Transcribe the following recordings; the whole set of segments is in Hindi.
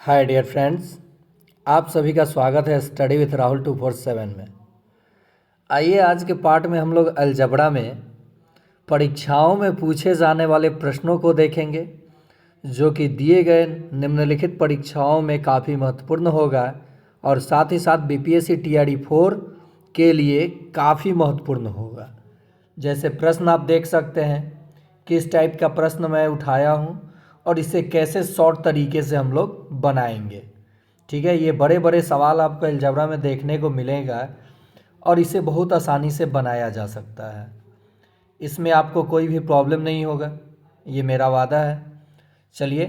हाय डियर फ्रेंड्स, आप सभी का स्वागत है स्टडी विथ राहुल 247 में। आइए आज के पार्ट में हम लोग अलजबरा में परीक्षाओं में पूछे जाने वाले प्रश्नों को देखेंगे, जो कि दिए गए निम्नलिखित परीक्षाओं में काफ़ी महत्वपूर्ण होगा और साथ ही साथ बीपीएससी टीआरडी 4 के लिए काफ़ी महत्वपूर्ण होगा। जैसे प्रश्न आप देख सकते हैं किस टाइप का प्रश्न मैं उठाया हूँ और इसे कैसे शॉर्ट तरीके से हम लोग बनाएंगे। ठीक है, ये बड़े बड़े सवाल आपको अलजेब्रा में देखने को मिलेगा और इसे बहुत आसानी से बनाया जा सकता है। इसमें आपको कोई भी प्रॉब्लम नहीं होगा, ये मेरा वादा है। चलिए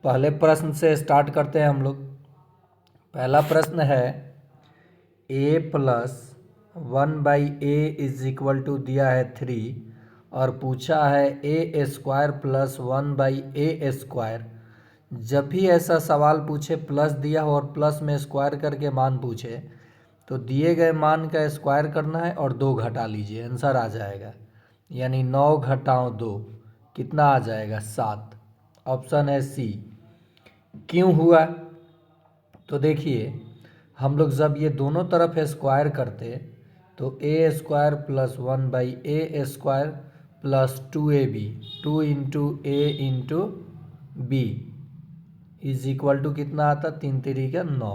पहले प्रश्न से स्टार्ट करते हैं हम लोग। पहला प्रश्न है a plus 1/a is equal to दिया है 3 और पूछा है a² प्लस 1/a²। जब भी ऐसा सवाल पूछे प्लस दिया हो और प्लस में स्क्वायर करके मान पूछे तो दिए गए मान का स्क्वायर करना है और 2 घटा लीजिए, आंसर आ जाएगा। यानी 9 घटाओ 2 कितना आ जाएगा? 7। ऑप्शन है सी। क्यों हुआ? तो देखिए, हम लोग जब ये दोनों तरफ स्क्वायर करते तो a² plus 1/a² plus 2ab 2 into A into B is equal to कितना आता? 3 3 का 9।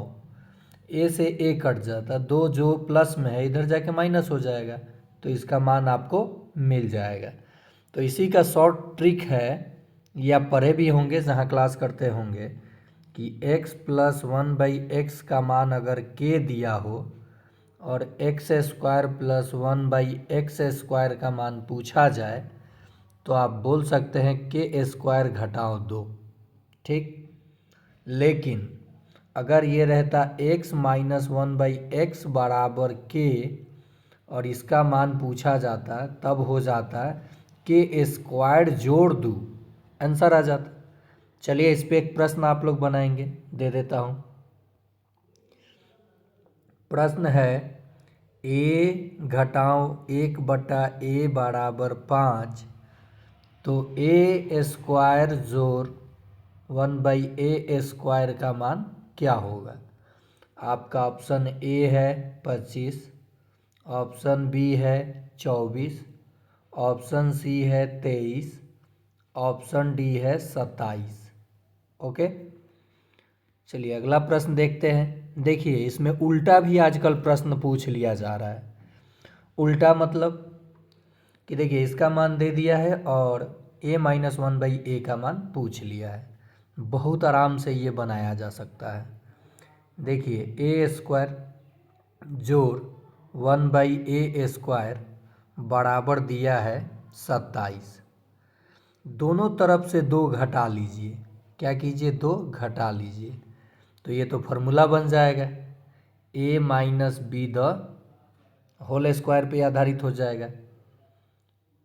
ए से ए कट जाता, 2 जो प्लस में है इधर जाके माइनस हो जाएगा, तो इसका मान आपको मिल जाएगा। तो इसी का शॉर्ट ट्रिक है, या पढ़े भी होंगे जहाँ क्लास करते होंगे, कि x प्लस 1/x का मान अगर k दिया हो और x² प्लस 1/x² का मान पूछा जाए तो आप बोल सकते हैं k² घटाओ 2। ठीक, लेकिन अगर ये रहता x माइनस 1/x बराबर k और इसका मान पूछा जाता तब हो जाता k² जोड़ दूँ, आंसर आ जाता। चलिए इस पे एक प्रश्न आप लोग बनाएंगे, दे देता हूँ। प्रश्न है a घटाओ 1/a बराबर 5, तो a² जोड़ 1/a² का मान क्या होगा? आपका ऑप्शन ए है 25, ऑप्शन बी है 24, ऑप्शन सी है 23, ऑप्शन डी है 27। ओके, चलिए अगला प्रश्न देखते हैं। देखिए इसमें उल्टा भी आजकल प्रश्न पूछ लिया जा रहा है। उल्टा मतलब कि देखिए इसका मान दे दिया है और a माइनस 1/a का मान पूछ लिया है। बहुत आराम से ये बनाया जा सकता है। देखिए a² जोड़ 1/a² बराबर दिया है 27। दोनों तरफ से 2 घटा लीजिए। क्या कीजिए? 2 घटा लीजिए, तो ये तो फार्मूला बन जाएगा। a minus B the whole square पे आधारित हो जाएगा।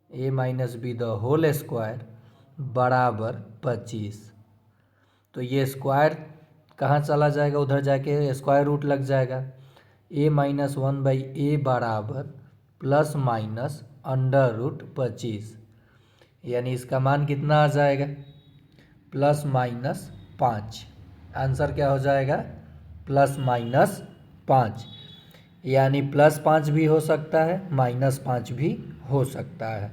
a minus B the whole square बराबर 25। तो ये स्क्वायर कहाँ चला जाएगा? उधर जाके स्क्वायर रूट लग जाएगा। a माइनस 1/a बराबर प्लस माइनस अंडर रूट 25, यानी इसका मान कितना आ जाएगा? Plus minus 5। आंसर क्या हो जाएगा? Plus minus 5। यानी प्लस 5 भी हो सकता है, माइनस 5 भी हो सकता है।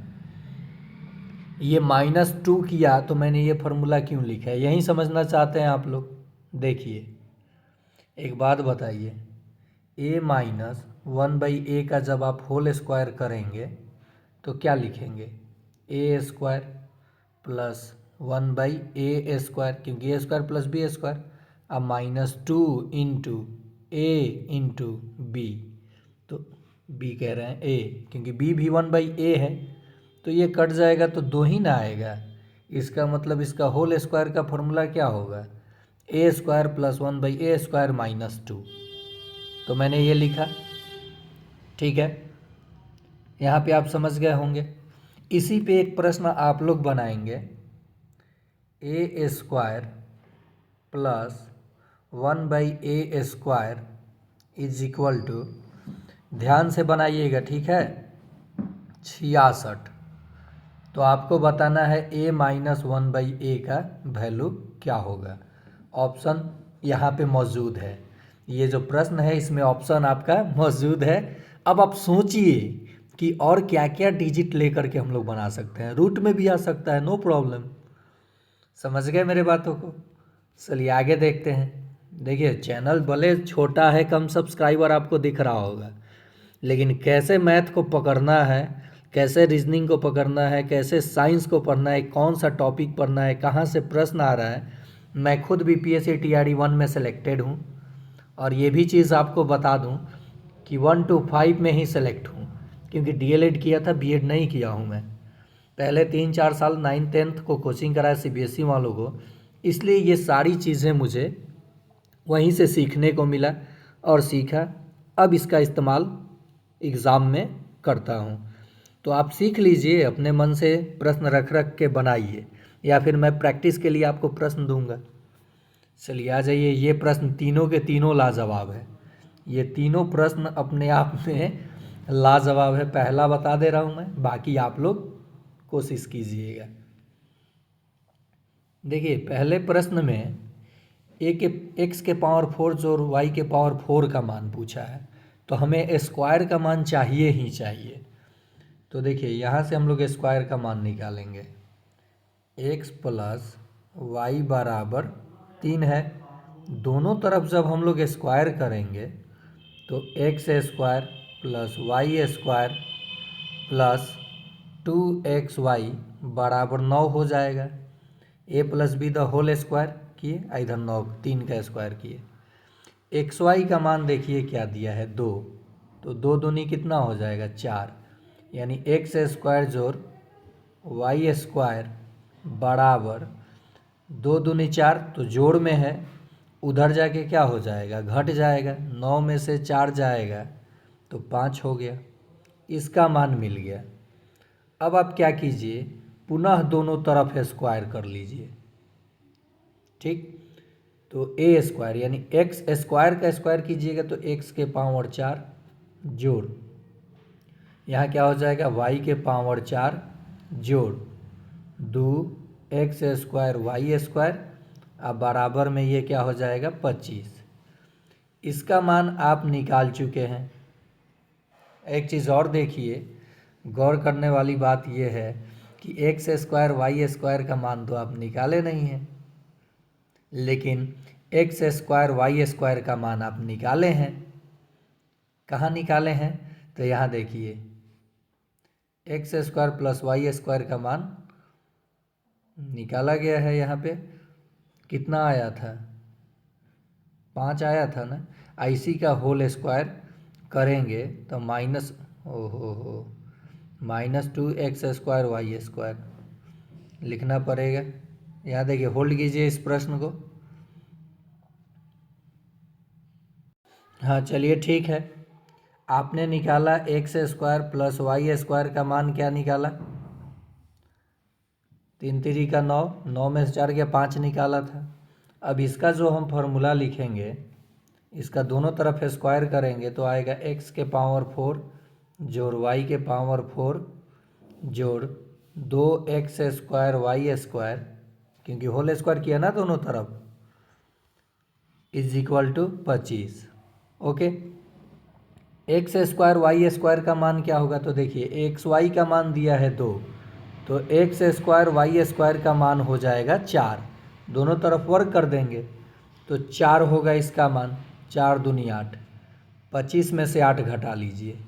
ये -2 किया तो मैंने ये फार्मूला क्यों लिखा है, यही समझना चाहते हैं आप लोग। देखिए एक बात बताइए, a माइनस 1/a का जब आप होल स्क्वायर करेंगे तो क्या लिखेंगे? a² प्लस 1/a², क्योंकि a² प्लस b², अब -2 इंटू a इंटू बी, तो b कह रहे हैं a, क्योंकि b भी 1/a है, तो ये कट जाएगा तो 2 ही ना आएगा। इसका मतलब इसका होल स्क्वायर का फॉर्मूला क्या होगा? a² plus 1/a² minus 2। तो मैंने ये लिखा। ठीक है, यहाँ पे आप समझ गए होंगे। इसी पे एक प्रश्न आप लोग बनाएंगे, a² plus 1/a² is equal to, ध्यान से बनाइएगा ठीक है, 66। तो आपको बताना है a माइनस 1/a का वैल्यू क्या होगा। ऑप्शन यहाँ पे मौजूद है। ये जो प्रश्न है इसमें ऑप्शन आपका मौजूद है। अब आप सोचिए कि और क्या क्या डिजिट लेकर के हम लोग बना सकते हैं। रूट में भी आ सकता है, नो प्रॉब्लम। समझ गए मेरे बातों को? चलिए आगे देखते हैं। देखिए चैनल भले छोटा है, कम सब्सक्राइबर आपको दिख रहा होगा, लेकिन कैसे मैथ को पकड़ना है, कैसे रीजनिंग को पकड़ना है, कैसे साइंस को पढ़ना है, कौन सा टॉपिक पढ़ना है, कहाँ से प्रश्न आ रहा है, मैं खुद BPSC TRD 1 में सेलेक्टेड हूँ। और ये भी चीज़ आपको बता दूँ कि 1 to 5 में ही सेलेक्ट हूँ, क्योंकि DLED किया था, BEd नहीं किया हूँ मैं। पहले 3-4 साल 9th-10th को कोचिंग कराया CBSE वालों को, इसलिए ये सारी चीज़ें मुझे वहीं से सीखने को मिला और सीखा। अब इसका इस्तेमाल एग्ज़ाम में करता हूँ। तो आप सीख लीजिए, अपने मन से प्रश्न रख रख के बनाइए, या फिर मैं प्रैक्टिस के लिए आपको प्रश्न दूंगा। चलिए आ जाइए। ये प्रश्न तीनों के तीनों लाजवाब है। ये तीनों प्रश्न अपने आप में लाजवाब है। पहला बता दे रहा हूँ मैं, बाकी आप लोग कोशिश कीजिएगा। देखिए पहले प्रश्न में एक्स के पावर 4 और वाई के पावर 4 का मान पूछा है, तो हमें स्क्वायर का मान चाहिए ही चाहिए। तो देखिए यहाँ से हम लोग स्क्वायर का मान निकालेंगे। एक्स प्लस वाई बराबर 3 है। दोनों तरफ जब हम लोग स्क्वायर करेंगे तो X square plus Y square plus 2xy बराबर 9 हो जाएगा। A plus B the whole square किए, इधर 9 3 का स्क्वायर किए। एक्स वाई का मान देखिए क्या दिया है 2, तो 2 दूनी कितना हो जाएगा 4, यानी एक्स स्क्वायर जोड़ वाई स्क्वायर बराबर 2 दूनी 4, तो जोड़ में है, उधर जाके क्या हो जाएगा घट जाएगा, 9 में से 4 जाएगा तो 5 हो गया। इसका मान मिल गया। अब आप क्या कीजिए, पुनः दोनों तरफ स्क्वायर कर लीजिए। ठीक, तो ए स्क्वायर यानी एक्स स्क्वायर का स्क्वायर कीजिएगा तो एक्स के पावर 4 जोड़, यहाँ क्या हो जाएगा वाई के पावर 4 जोड़ 2 एक्स स्क्वायर वाई स्क्वायर, अब बराबर में ये क्या हो जाएगा 25। इसका मान आप निकाल चुके हैं। एक चीज़ और देखिए, गौर करने वाली बात यह है कि एक्स स्क्वायर वाई स्क्वायर का मान तो आप निकाले नहीं हैं, लेकिन एक्स स्क्वायर वाई स्क्वायर का मान आप निकाले हैं। कहाँ निकाले हैं? तो यहाँ देखिए X square plus Y square का मान निकाला गया है। यहाँ पे कितना आया था 5 आया था ना। IC का होल स्क्वायर करेंगे तो minus -2x square Y square लिखना पड़ेगा। यहाँ देखिए होल्ड कीजिए इस प्रश्न को। हाँ चलिए ठीक है, आपने निकाला X square plus Y square का मान क्या निकाला 3 3 का 9, 9 में से 4 गया 5 निकाला था। अब इसका जो हम फॉर्मूला लिखेंगे, इसका दोनों तरफ स्क्वायर करेंगे तो आएगा एक्स के पावर 4 जोड़ वाई के पावर 4 जोड़ 2x स्क्वायर वाई स्क्वायर, क्योंकि होल स्क्वायर किया ना दोनों तरफ, is equal to 25। Okay, X square Y square का मान क्या होगा? तो देखिए एक्स वाई का मान दिया है 2, तो एक्स स्क्वायर वाई स्क्वायर का मान हो जाएगा 4। दोनों तरफ वर्क कर देंगे तो 4 होगा इसका मान। 4 दूनी 8, 25 में से 8 घटा लीजिए।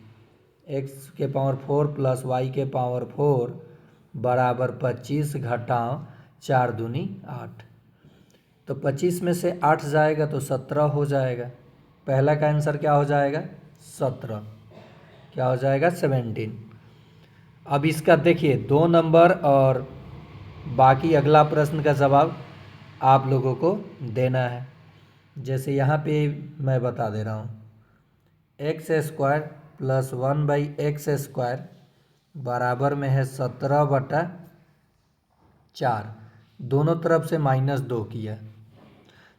एक्स के पावर 4 प्लस वाई के पावर 4 बराबर 25 घटाओ 4 दूनी 8, तो 25 में से 8 जाएगा तो 17 हो जाएगा। पहला का आंसर क्या हो जाएगा 17, क्या हो जाएगा 17। अब इसका देखिए 2 नंबर और बाकी अगला प्रश्न का जवाब आप लोगों को देना है। जैसे यहाँ पे मैं बता दे रहा हूँ, x square plus 1/x square बराबर में है 17/4, दोनों तरफ से -2 किया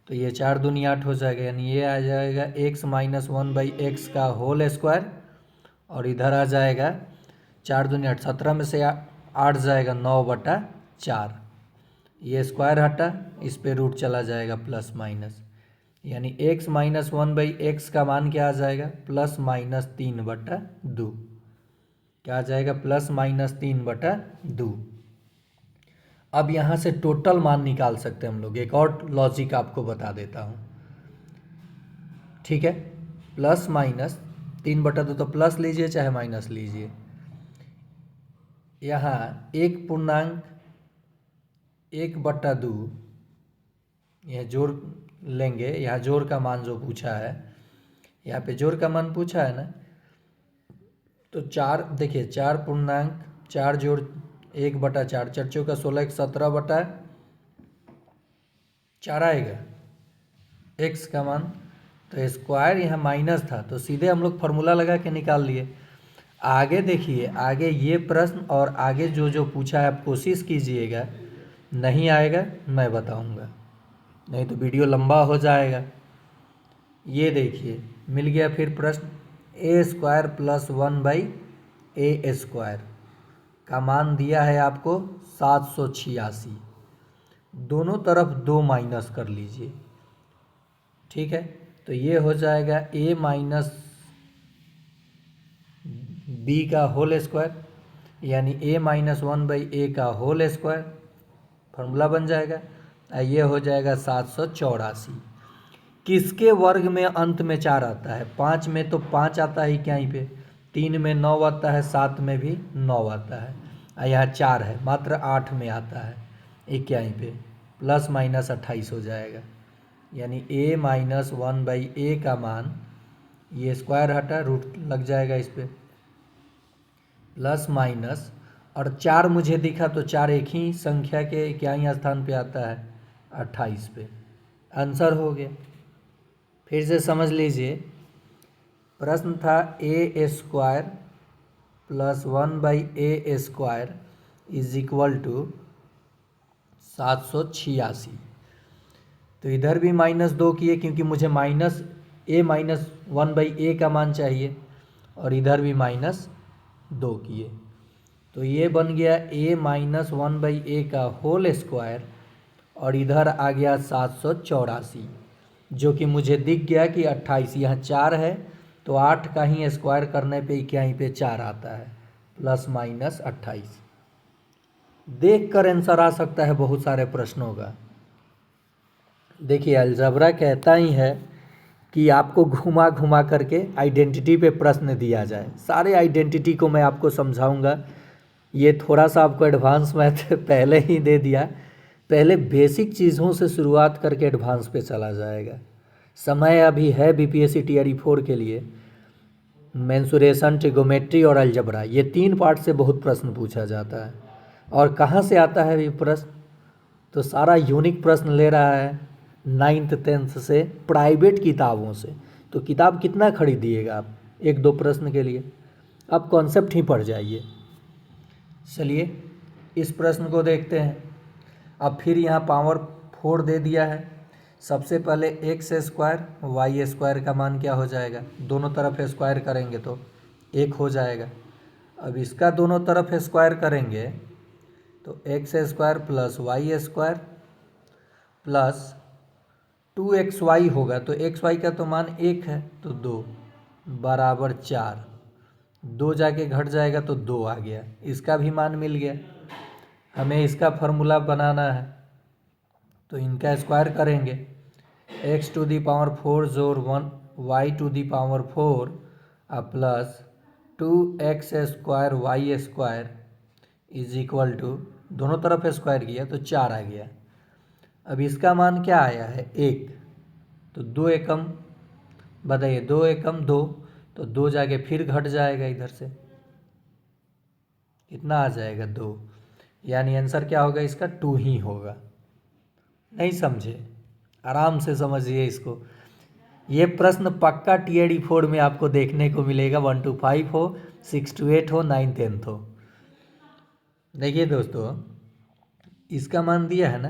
तो ये 4 दूनी 8 हो जाएगा, यानी ये आ जाएगा x माइनस 1/x का होल स्क्वायर, और इधर आ जाएगा 4 दूनी 8, 17 में से 8 जाएगा 9/4, ये स्क्वायर हटा, इस पे रूट चला जाएगा प्लस माइनस, यानी x माइनस 1/x का मान क्या आ जाएगा, +-3/2। क्या आ जाएगा, +-3/2। अब यहाँ से टोटल मान निकाल सकते हैं हम लोग। एक और लॉजिक आपको बता देता हूँ, ठीक है। +-3/2 तो प्लस लीजिए चाहे माइनस लीजिए। यहाँ 1/2 यह जोड़ लेंगे। यहाँ जोड़ का मान जो पूछा है, यहाँ पे जोड़ का मान पूछा है ना, तो 4 देखिए, 4 जोड़ 1/4, 4 चौका 16, 17/4 आएगा x का मान। तो स्क्वायर यहाँ माइनस था तो सीधे हम लोग फार्मूला लगा के निकाल लिए। आगे देखिए, आगे ये प्रश्न और आगे जो जो पूछा है आप कोशिश कीजिएगा, नहीं आएगा मैं बताऊंगा, नहीं तो वीडियो लंबा हो जाएगा। ये देखिए मिल गया फिर प्रश्न, a² + 1/a² का मान दिया है आपको 786। दोनों तरफ 2 माइनस कर लीजिए, ठीक है। तो ये हो जाएगा a माइनस b का होल स्क्वायर, यानी a माइनस 1/a का होल स्क्वायर, फार्मूला बन जाएगा। ये हो जाएगा 784। किसके वर्ग में अंत में 4 आता है, 5 में तो 5 आता है क्या ही पे, 3 में 9 आता है, 7 में भी 9 आता है, यहाँ 4 है, मात्र 8 में आता है इक्याई पे, +-28 हो जाएगा। यानी a माइनस 1/a का मान, ये स्क्वायर हटा, रूट लग जाएगा इस पर, प्लस माइनस, और 4 मुझे दिखा तो 4 एक ही संख्या के इक्याई स्थान पे आता है, 28 पे। आंसर हो गया। फिर से समझ लीजिए, प्रश्न था a² + 1/a² = 786। तो इधर भी -2 किए क्योंकि मुझे a माइनस 1/a का मान चाहिए, और इधर भी -2 किए। तो ये बन गया a माइनस 1/a का होल स्क्वायर, और इधर आ गया 784, जो कि मुझे दिख गया कि 28, यहाँ 4 है तो 8 का ही स्क्वायर करने पे इक्याई पे 4 आता है, +-28। देख कर आंसर आ सकता है बहुत सारे प्रश्नों का। देखिए अलजेब्रा कहता ही है कि आपको घुमा घुमा करके आइडेंटिटी पे प्रश्न दिया जाए। सारे आइडेंटिटी को मैं आपको समझाऊंगा। ये थोड़ा सा आपको एडवांस मैथ पहले ही दे दिया, पहले बेसिक चीज़ों से शुरुआत करके एडवांस पे चला जाएगा। समय अभी है बीपीएससी टीआरई 4 के लिए। मेंसुरेशन, ट्रिगोमेट्री और अलजेब्रा, ये 3 पार्ट से बहुत प्रश्न पूछा जाता है। और कहाँ से आता है ये प्रश्न, तो सारा यूनिक प्रश्न ले रहा है 9th 10th से, प्राइवेट किताबों से। तो किताब कितना खरीदिएगा आप 1-2 प्रश्न के लिए, आप कॉन्सेप्ट ही पढ़ जाइए। चलिए इस प्रश्न को देखते हैं। अब फिर यहाँ पावर 4 दे दिया है। सबसे पहले x² y² का मान क्या हो जाएगा, दोनों तरफ स्क्वायर करेंगे तो 1 हो जाएगा। अब इसका दोनों तरफ स्क्वायर करेंगे तो x² + y² प्लस 2xy होगा, तो xy का तो मान 1 है तो 2 बराबर 4, 2 जाके घट जाएगा तो 2 आ गया, इसका भी मान मिल गया। हमें इसका फार्मूला बनाना है तो इनका स्क्वायर करेंगे, x⁴ जोड़ 1 y⁴ प्लस 2x² y² दोनों तरफ स्क्वायर किया तो 4 आ गया। अब इसका मान क्या आया है 1, तो 2 एकम बताइए, 2 एकम 2, तो 2 जाके फिर घट जाएगा, इधर से कितना आ जाएगा 2, यानी आंसर क्या होगा इसका 2 ही होगा। नहीं समझे, आराम से समझिए इसको। ये प्रश्न पक्का टीआरई 4 में आपको देखने को मिलेगा, 1 to 5 हो, 6 to 8 हो, 9 10th हो। देखिए दोस्तों, इसका मान दिया है ना,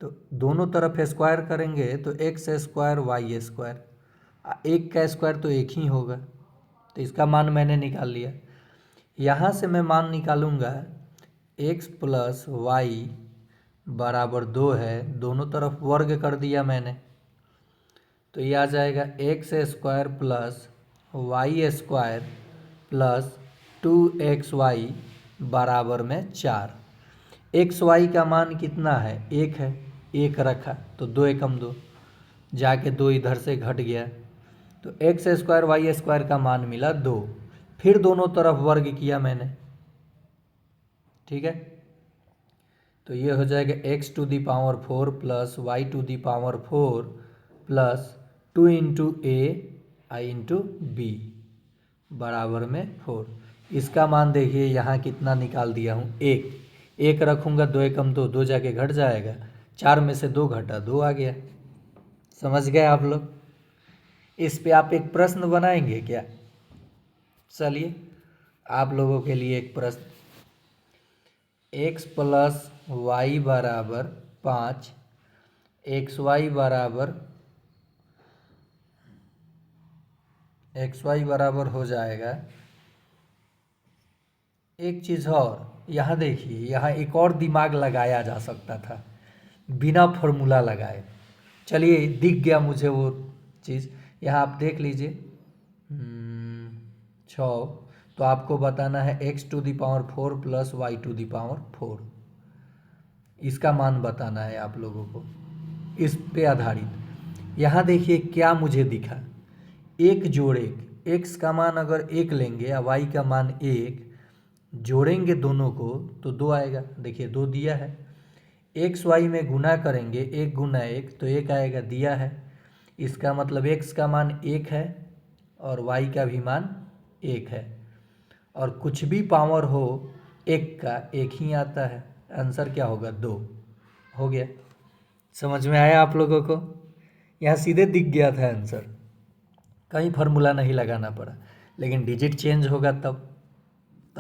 तो दोनों तरफ स्क्वायर करेंगे तो x² y², 1 का स्क्वायर तो 1 ही होगा, तो इसका मान मैंने निकाल लिया। यहाँ से मैं मान निकालूंगा x + y = 2 है, दोनों तरफ वर्ग कर दिया मैंने, तो ये आ जाएगा X square plus Y square plus 2xy बराबर में 4। एक्स वाई का मान कितना है, एक है, एक रखा तो 2 एकम 2, जाके 2 इधर से घट गया, तो एक्स स्क्वायर वाई स्क्वायर का मान मिला 2। फिर दोनों तरफ वर्ग किया मैंने, ठीक है। तो ये हो जाएगा X to the power 4 plus Y to the power 4 plus 2 into A I into B बराबर में 4। इसका मान देखिए यहाँ कितना निकाल दिया हूँ, एक रखूँगा, 2 एकम 2, 2 जाके घट जाएगा, 4 में से 2 घटा 2 आ गया। समझ गए आप लोग? इस पे आप एक प्रश्न बनाएंगे क्या? चलिए आप लोगों के लिए एक प्रश्न, x प्लस वाई बराबर 5, एक्स वाई बराबर हो जाएगा। एक चीज़ और, यहाँ देखिए, यहाँ एक और दिमाग लगाया जा सकता था बिना फॉर्मूला लगाए। चलिए दिख गया मुझे वो चीज़, यहाँ आप देख लीजिए 6, तो आपको बताना है X to the power 4 plus Y to the power 4, इसका मान बताना है आप लोगों को, इस पे आधारित। यहाँ देखिए क्या मुझे दिखा, एक जोड़ एक, एक्स का मान अगर 1 लेंगे या वाई का मान 1, जोड़ेंगे दोनों को तो 2 आएगा। देखिए 2 दिया है, एक्स वाई में गुना करेंगे, 1 गुना 1 तो 1 आएगा, दिया है। इसका मतलब एक्स का मान 1 है और वाई का भी मान 1 है, और कुछ भी पावर हो एक का, एक ही आता है। आंसर क्या होगा? 2 हो गया। समझ में आया आप लोगों को? यहाँ सीधे दिख गया था आंसर, कहीं फार्मूला नहीं लगाना पड़ा। लेकिन डिजिट चेंज होगा तब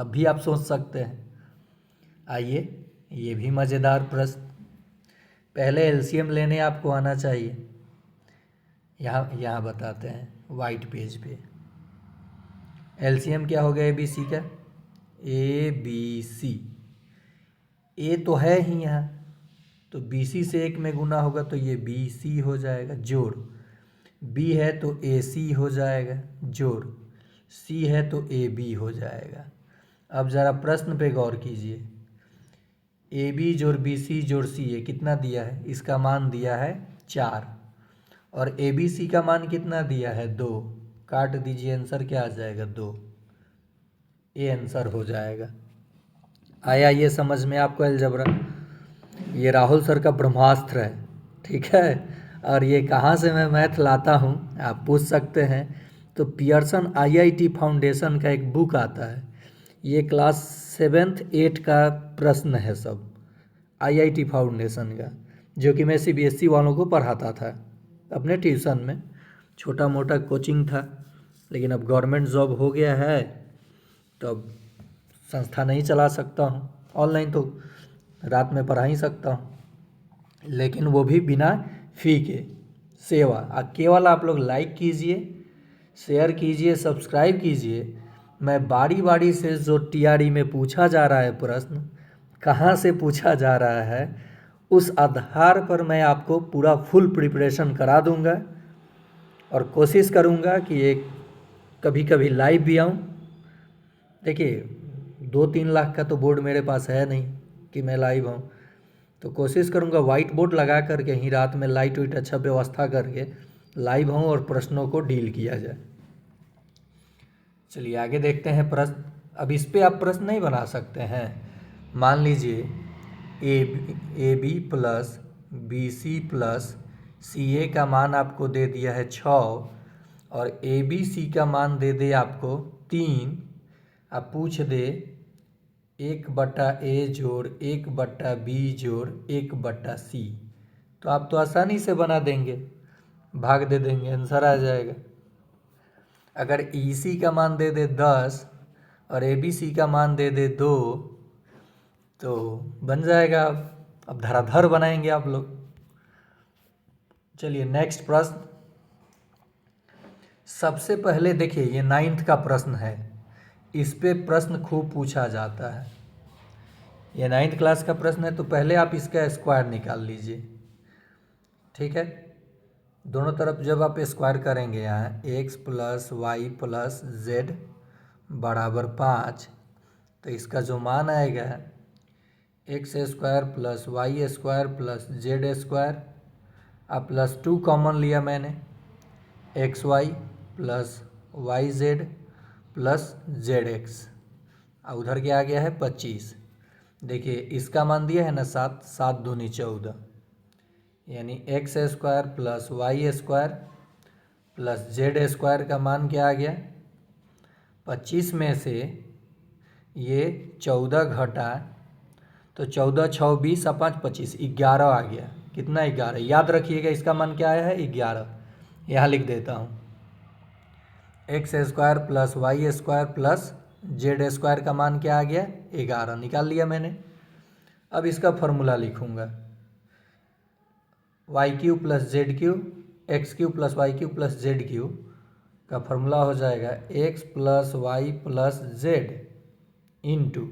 भी आप सोच सकते हैं। आइए ये भी मज़ेदार प्रश्न, पहले एलसीएम लेने आपको आना चाहिए। यहाँ बताते हैं वाइट पेज पे। एलसीएम क्या हो गया ए बी सी का? ए बी सी, ए तो है ही यहाँ, तो बी सी से 1 में गुना होगा तो ये बी सी हो जाएगा, जोड़। बी है तो ए सी हो जाएगा, जोड़। सी है तो ए बी हो जाएगा। अब ज़रा प्रश्न पे गौर कीजिए, ए बी जोड़ बी सी जोड़ सी ए कितना दिया है? इसका मान दिया है 4, और ए बी सी का मान कितना दिया है? 2। काट दीजिए, आंसर क्या आ जाएगा? 2। ये आंसर हो जाएगा। आया ये समझ में आपको अलजबरा? ये राहुल सर का ब्रह्मास्त्र है, ठीक है। और ये कहाँ से मैं मैथ लाता हूँ आप पूछ सकते हैं, तो पियर्सन आईआईटी फाउंडेशन का एक बुक आता है, ये क्लास 7th 8 का प्रश्न है सब, आईआईटी फाउंडेशन का, जो कि मैं सीबीएसई वालों को पढ़ाता था अपने ट्यूशन में। छोटा मोटा कोचिंग था, लेकिन अब गवर्नमेंट जॉब हो गया है तो अब संस्था नहीं चला सकता हूँ, ऑनलाइन तो रात में पढ़ा ही सकता हूँ, लेकिन वो भी बिना फ़ी के सेवा। केवल आप लोग लाइक कीजिए, शेयर कीजिए, सब्सक्राइब कीजिए। मैं बारी बारी से जो टीआरई में पूछा जा रहा है प्रश्न, कहाँ से पूछा जा रहा है, उस आधार पर मैं आपको पूरा फुल प्रिपरेशन करा दूंगा, और कोशिश करूंगा कि एक कभी कभी लाइव भी आऊँ। देखिए 2-3 लाख का तो बोर्ड मेरे पास है नहीं कि मैं लाइव आऊँ, तो कोशिश करूँगा वाइट बोर्ड लगा करके ही रात में लाइट वाइट अच्छा व्यवस्था करके लाइव हूँ और प्रश्नों को डील किया जाए। चलिए आगे देखते हैं प्रश्न। अब इस पे आप प्रश्न नहीं बना सकते हैं। मान लीजिए A B plus B C plus C A का मान आपको दे दिया है 6, और ए बी सी का मान दे दे आपको 3। आप पूछ दे 1/a जोड़ 1/b जोड़ 1/c, तो आप तो आसानी से बना देंगे, भाग दे देंगे, आंसर आ जाएगा। अगर ई सी का मान दे दे 10 और ए बी सी का मान दे दे 2, तो बन जाएगा। अब धराधर बनाएंगे आप लोग। चलिए नेक्स्ट प्रश्न। सबसे पहले देखिए ये 9th का प्रश्न है, इस पे प्रश्न खूब पूछा जाता है। ये 9th क्लास का प्रश्न है, तो पहले आप इसका स्क्वायर निकाल लीजिए, ठीक है। दोनों तरफ जब आप स्क्वायर करेंगे यहाँ X plus Y plus Z बराबर 5, तो इसका जो मान आएगा X square plus Y square plus Z square, अब प्लस 2 कॉमन लिया मैंने, X Y plus Y Z plus Z X, और उधर क्या आ गया है 25। देखिए इसका मान दिया है ना 7, 7 दूनी 14, यानी x square plus Y square plus Z square का मान क्या आ गया 25 में से ये 14 घटा तो 14 6 20 और 5 25, 11 आ गया। कितना 11, याद रखिएगा इसका मान क्या आया है 11। यहाँ लिख देता हूँ x square plus Y square plus Z square का मान क्या आ गया 11, निकाल लिया मैंने। अब इसका फॉर्मूला लिखूँगा y cube plus z cube x cube plus y cube plus z cube का फॉर्मूला हो जाएगा x plus Y plus z into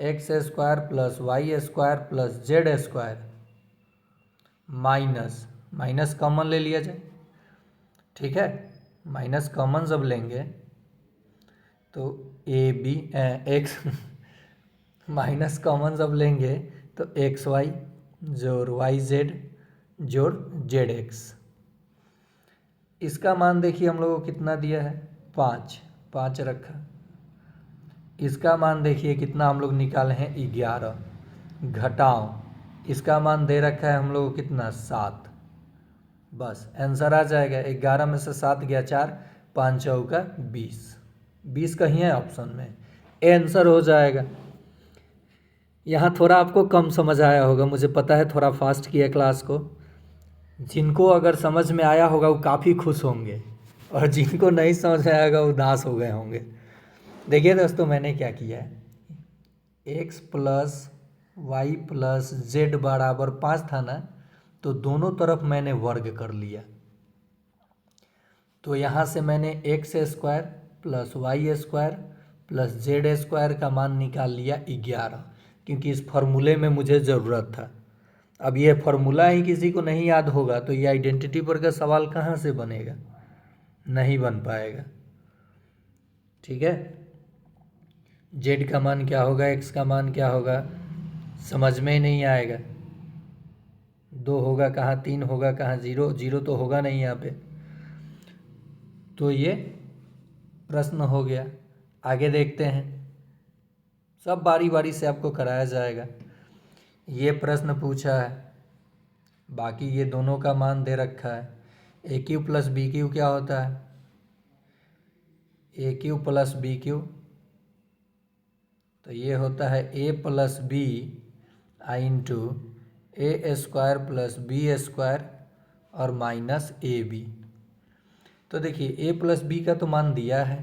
x square plus Y square plus Z square minus, minus common ले लिया जाए, ठीक है। माइनस कॉमन जब लेंगे तो a b x minus common जब लेंगे तो एक्स वाई जोड़ वाई जेड जोड़ जेड एक्स। इसका मान देखिए हम लोगों को कितना दिया है 5, 5 रखा। इसका मान देखिए कितना हम लोग निकाले हैं 11, घटाओ इसका मान दे रखा है हम लोगों को कितना 7, बस आंसर आ जाएगा। 11 में से 7 गया 4, 5 चौका 20, 20 कहीं है ऑप्शन में, आंसर हो जाएगा। यहाँ थोड़ा आपको कम समझ आया होगा, मुझे पता है थोड़ा फास्ट किया क्लास को। जिनको अगर समझ में आया होगा वो काफ़ी खुश होंगे, और जिनको नहीं समझ में आएगा वो उदास हो गए होंगे। देखिए दोस्तों मैंने क्या किया है, x plus Y plus Z बराबर 5 था ना, तो दोनों तरफ मैंने वर्ग कर लिया। तो यहाँ से मैंने x square plus Y square plus Z square का मान निकाल लिया 11, क्योंकि इस फार्मूले में मुझे ज़रूरत था। अब ये फार्मूला ही किसी को नहीं याद होगा तो ये आइडेंटिटी पर का सवाल कहाँ से बनेगा, नहीं बन पाएगा, ठीक है। जेड का मान क्या होगा, एक्स का मान क्या होगा, समझ में ही नहीं आएगा। 2 होगा कहाँ, 3 होगा कहाँ, 0 0 तो होगा नहीं यहाँ पे। तो ये प्रश्न हो गया। आगे देखते हैं, सब बारी बारी से आपको कराया जाएगा। ये प्रश्न पूछा है, बाकी ये दोनों का मान दे रखा है। A cube plus B cube क्या होता है, A cube plus B cube, तो ये होता है ए प्लस बी आई into A square plus B square और माइनस ए बी। तो देखिए ए प्लस बी का तो मान दिया है,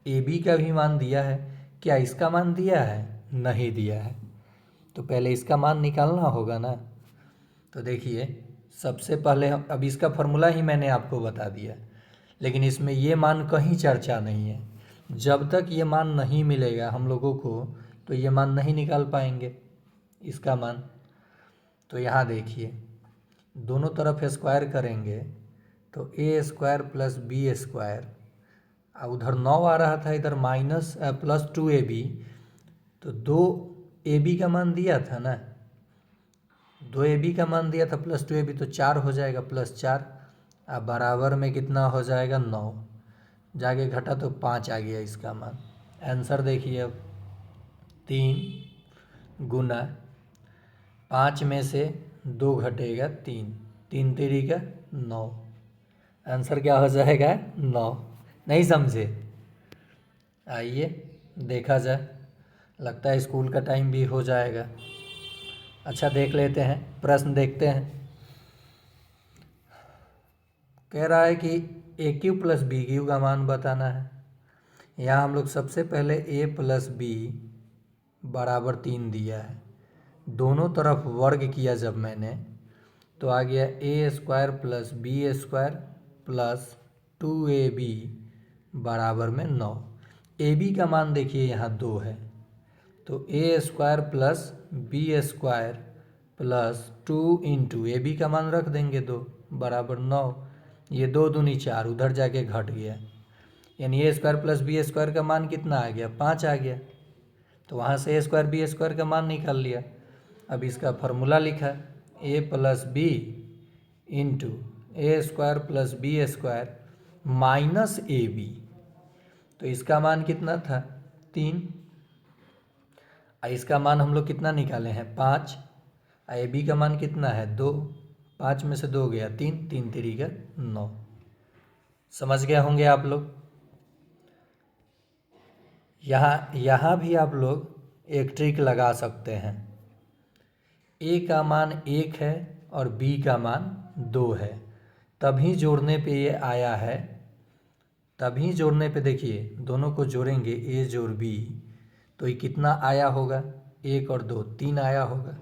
ए बी का भी मान दिया है, क्या इसका मान दिया है, नहीं दिया है, तो पहले इसका मान निकालना होगा ना। तो देखिए सबसे पहले अब इसका फॉर्मूला ही मैंने आपको बता दिया, लेकिन इसमें ये मान कहीं चर्चा नहीं है। जब तक ये मान नहीं मिलेगा हम लोगों को तो ये मान नहीं निकाल पाएंगे इसका मान। तो यहाँ देखिए दोनों तरफ स्क्वायर करेंगे तो A square plus B square, और उधर 9 आ रहा था, इधर माइनस प्लस 2ab, तो 2ab का मान दिया था ना, 2ab का मान दिया था प्लस 2ab, तो 4 हो जाएगा प्लस 4, अब बराबर में कितना हो जाएगा 9, जाके घटा तो 5 आ गया इसका मान। आंसर देखिए अब 3 गुना 5 में से 2 घटेगा 3, 3 3 का 9, आंसर क्या हो जाएगा 9। नहीं समझे, आइए देखा जाए, लगता है स्कूल का टाइम भी हो जाएगा। अच्छा देख लेते हैं, प्रश्न देखते हैं। कह रहा है कि ए क्यू प्लस बी क्यू का मान बताना है। यहाँ हम लोग सबसे पहले ए प्लस बी बराबर 3 दिया है, दोनों तरफ वर्ग किया जब मैंने, तो आ गया A square plus B square plus 2ab बराबर में 9। ए बी का मान देखिए यहाँ 2 है, तो A square plus B square plus 2 into A B का मान रख देंगे 2, बराबर 9। ये 2 दूनी 4, उधर जाके घट गया, यानी ए स्क्वायर प्लस बी स्क्वायर का मान कितना आ गया, 5 आ गया। तो वहाँ से ए स्क्वायर बी स्क्वायर का मान निकाल लिया। अब इसका फार्मूला लिखा, A plus B into A square plus B square minus A B. तो इसका मान कितना था, 3। इसका मान हम लोग कितना निकाले हैं, 5। ए बी का मान कितना है, 2। 5 में से 2 गया 3, 3 3 का 9। समझ गए होंगे आप लोग। यहाँ भी आप लोग एक ट्रिक लगा सकते हैं। ए का मान 1 है और बी का मान 2 है, तभी जोड़ने पे ये आया है। तभी जोड़ने पे देखिए, दोनों को जोड़ेंगे ए जोड़ बी, तो ये कितना आया होगा, 1 और 2 3 आया होगा।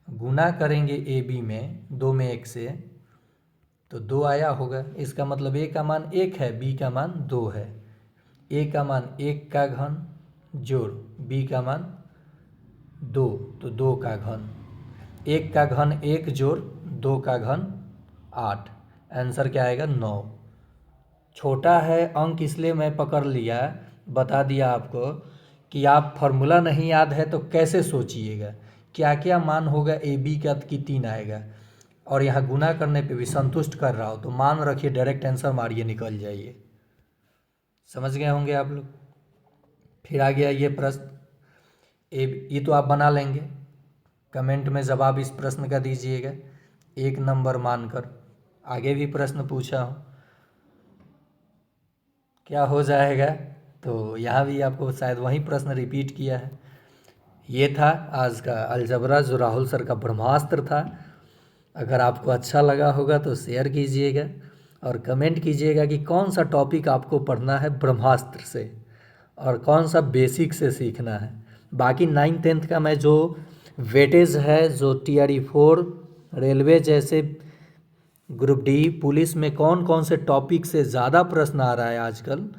गुना करेंगे ए बी में, 2 में 1 से, तो 2 आया होगा। इसका मतलब ए का मान 1 है, बी का मान 2 है। ए का मान 1 का घन जोड़ बी का मान 2, तो 2 का घन। 1 का घन 1 जोड़ 2 का घन 8। आंसर क्या आएगा, 9। छोटा है अंक, इसलिए मैं पकड़ लिया, बता दिया आपको कि आप फार्मूला नहीं याद है तो कैसे सोचिएगा, क्या क्या मान होगा ए बी का कि 3 आएगा। और यहाँ गुना करने पे भी संतुष्ट कर रहा हो तो मान रखिए, डायरेक्ट आंसर मारिए, निकल जाइए। समझ गए होंगे आप लोग। फिर आ गया ये प्रश्न, ये तो आप बना लेंगे, कमेंट में जवाब इस प्रश्न का दीजिएगा 1 नंबर मानकर। आगे भी प्रश्न पूछा हूँ, क्या हो जाएगा, तो यहाँ भी आपको शायद वही प्रश्न रिपीट किया है। ये था आज का अलजबरा, जो राहुल सर का ब्रह्मास्त्र था। अगर आपको अच्छा लगा होगा तो शेयर कीजिएगा और कमेंट कीजिएगा कि कौन सा टॉपिक आपको पढ़ना है ब्रह्मास्त्र से और कौन सा बेसिक से सीखना है। बाकी 9th 10th का मैं जो वेटेज है, जो TRE 4 रेलवे जैसे ग्रुप डी पुलिस में कौन कौन से टॉपिक से ज़्यादा प्रश्न आ रहा है आजकल,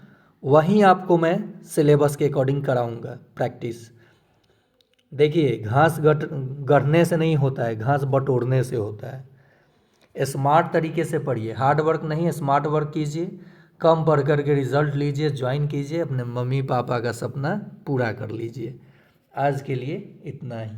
वहीं आपको मैं सिलेबस के अकॉर्डिंग कराऊंगा प्रैक्टिस। देखिए, घास गढ़ने से नहीं होता है, घास बटोरने से होता है। स्मार्ट तरीके से पढ़िए, हार्ड वर्क नहीं, स्मार्ट वर्क कीजिए, कम पढ़ कर के रिजल्ट लीजिए, ज्वाइन कीजिए, अपने मम्मी पापा का सपना पूरा कर लीजिए। आज के लिए इतना ही।